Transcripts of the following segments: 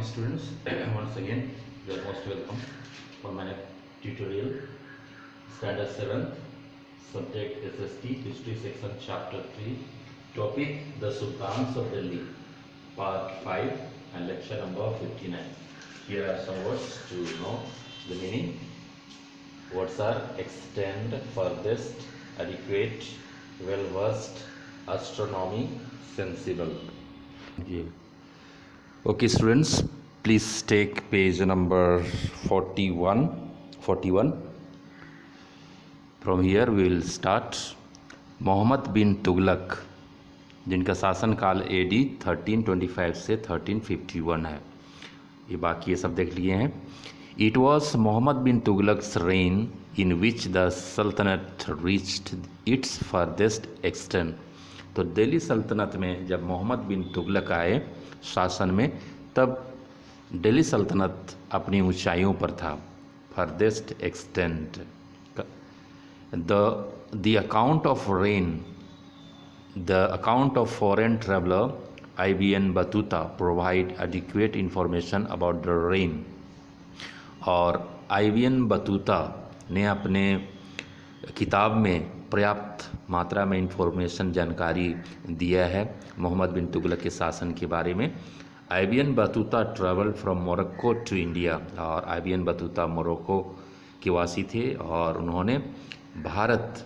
morning students. Once again you are most welcome for my tutorial standard 7th subject SST history section chapter 3 topic the Sultans of Delhi part 5 and lecture number 59. Here are some words to know the meaning. Words are extend, furthest, adequate, well versed, astronomy, sensible. Okay students, please take page number 41. From here we will start. Mohammad bin Tughlaq, जिनका शासनकाल AD 1325 से 1351 है, ये बाकी ये सब देख लिए हैं. It was Mohammad bin Tughlaqs reign in which the Sultanate reached its farthest extent. तो दिल्ली सल्तनत में जब मोहम्मद बिन तुगलक आए शासन में, तब दिल्ली सल्तनत अपनी ऊंचाइयों पर था. Farthest extent. The account of rain, the account of foreign traveller IBN Battuta provide adequate information about the rain. और IBN बतूता ने अपने किताब में पर्याप्त मात्रा में इंफॉर्मेशन जानकारी दिया है मोहम्मद बिन तुगलक के शासन के बारे में. IBN Battuta travel from Morocco to India, और IBN बतूता मोरक्को के वासी थे और उन्होंने भारत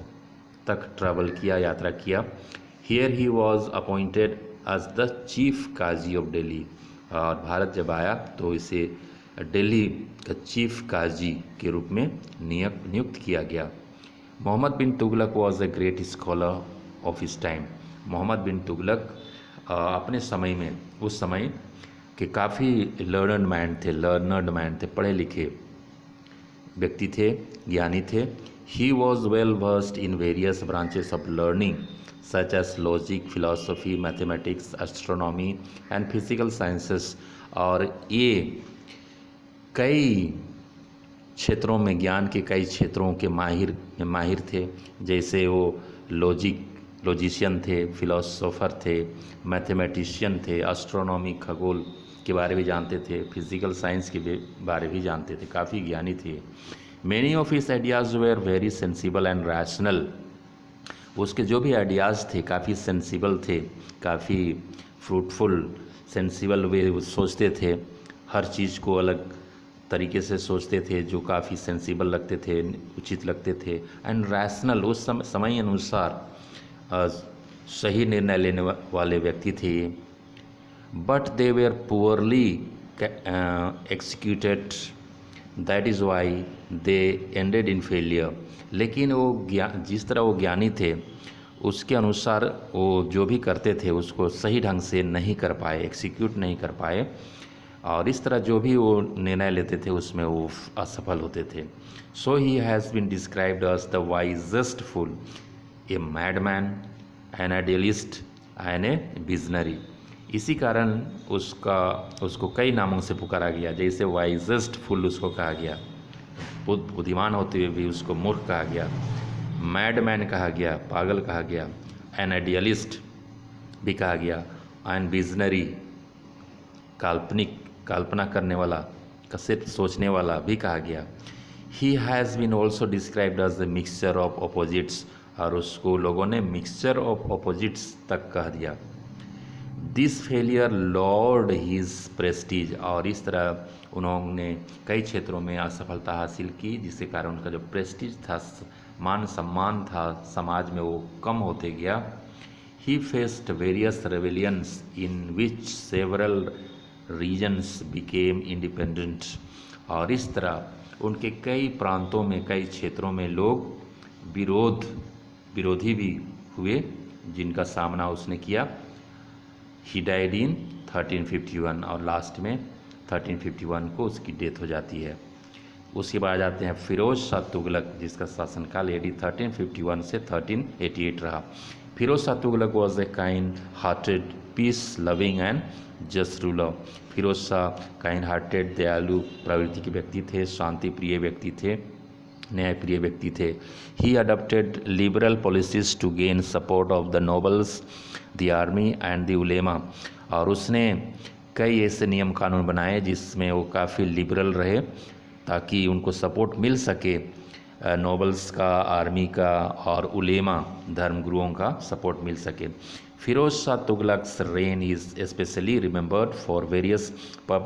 तक ट्रैवल किया, यात्रा किया. Here he was appointed as the chief Qazi of Delhi, और भारत जब आया तो इसे दिल्ली का चीफ काजी के रूप में नियुक्त किया गया. Mohammad bin Tughlaq was a great scholar of his time. Mohammad bin Tughlaq अपने समय में, उस समय के काफ़ी लर्नड मैन थे, पढ़े लिखे व्यक्ति थे, ज्ञानी थे. He was well versed in various branches of learning such as logic, philosophy, mathematics, astronomy and physical sciences. और ये कई क्षेत्रों में, ज्ञान के कई क्षेत्रों के माहिर थे. जैसे वो लॉजिशियन थे, फिलोसोफर थे, मैथमेटिशियन थे, एस्ट्रोनॉमी, खगोल के बारे में जानते थे, फिजिकल साइंस के बारे भी जानते थे, काफ़ी ज्ञानी थे. Many of his ideas were very sensible and rational. उसके जो भी आइडियाज़ थे काफ़ी सेंसिबल थे, काफ़ी फ्रूटफुल, सेंसिबल वे सोचते थे, हर चीज़ को अलग तरीके से सोचते थे, जो काफ़ी सेंसिबल लगते थे, उचित लगते थे. एंड रैशनल, उस समय अनुसार सही निर्णय लेने वाले व्यक्ति थे. But they were poorly executed, that is why they ended in failure. लेकिन वो जिस तरह वो ज्ञानी थे, उसके अनुसार वो जो भी करते थे उसको सही ढंग से नहीं कर पाए, एक्सिक्यूट नहीं कर पाए, और इस तरह जो भी वो निर्णय लेते थे उसमें वो असफल होते थे. So he has been described as the wisest fool, a madman, an idealist and a visionary. इसी कारण उसको कई नामों से पुकारा गया. जैसे वाइजेस्ट फूल उसको कहा गया, बुद्धिमान होते हुए भी उसको मूर्ख कहा गया. मैडमैन कहा गया, पागल कहा गया. एन आइडियलिस्ट भी कहा गया. एंड विजनरी, कल्पना करने वाला, सिर्फ सोचने वाला भी कहा गया. He has been also described as the mixture of opposites, और उसको लोगों ने मिक्सचर ऑफ अपोजिट्स तक कह दिया. This failure Lord his Prestige, और इस तरह उन्होंने कई क्षेत्रों में असफलता हासिल की, जिसके कारण उनका जो प्रेस्टीज था, मान सम्मान था समाज में, वो कम होते गया. He faced various rebellions in which several regions became independent. और इस तरह उनके कई प्रांतों में, कई क्षेत्रों में लोग विरोधी भी हुए, जिनका सामना उसने किया. ही डाइड इन 1351, और लास्ट में 1351 को उसकी डेथ हो जाती है. उसके बाद आते हैं फिरोज शाह तुगलक, जिसका शासनकाल AD 1351 से 1388 रहा. Firoz Shah Tughlaq was a kind hearted, peace loving and just ruler. Firoz Shah kind hearted, दयालु प्रवृत्ति के व्यक्ति थे, शांति प्रिय व्यक्ति थे, न्यायप्रिय व्यक्ति थे. He adopted liberal policies to gain support of the nobles, the army and the ulema. और उसने कई ऐसे नियम कानून बनाए जिसमें वो काफ़ी लिबरल रहे, ताकि उनको सपोर्ट मिल सके नोबल्स का, आर्मी का और उलेमा धर्मगुरुओं का सपोर्ट मिल सके। Firoz Shah Tughlaq's reign is specially remembered for various public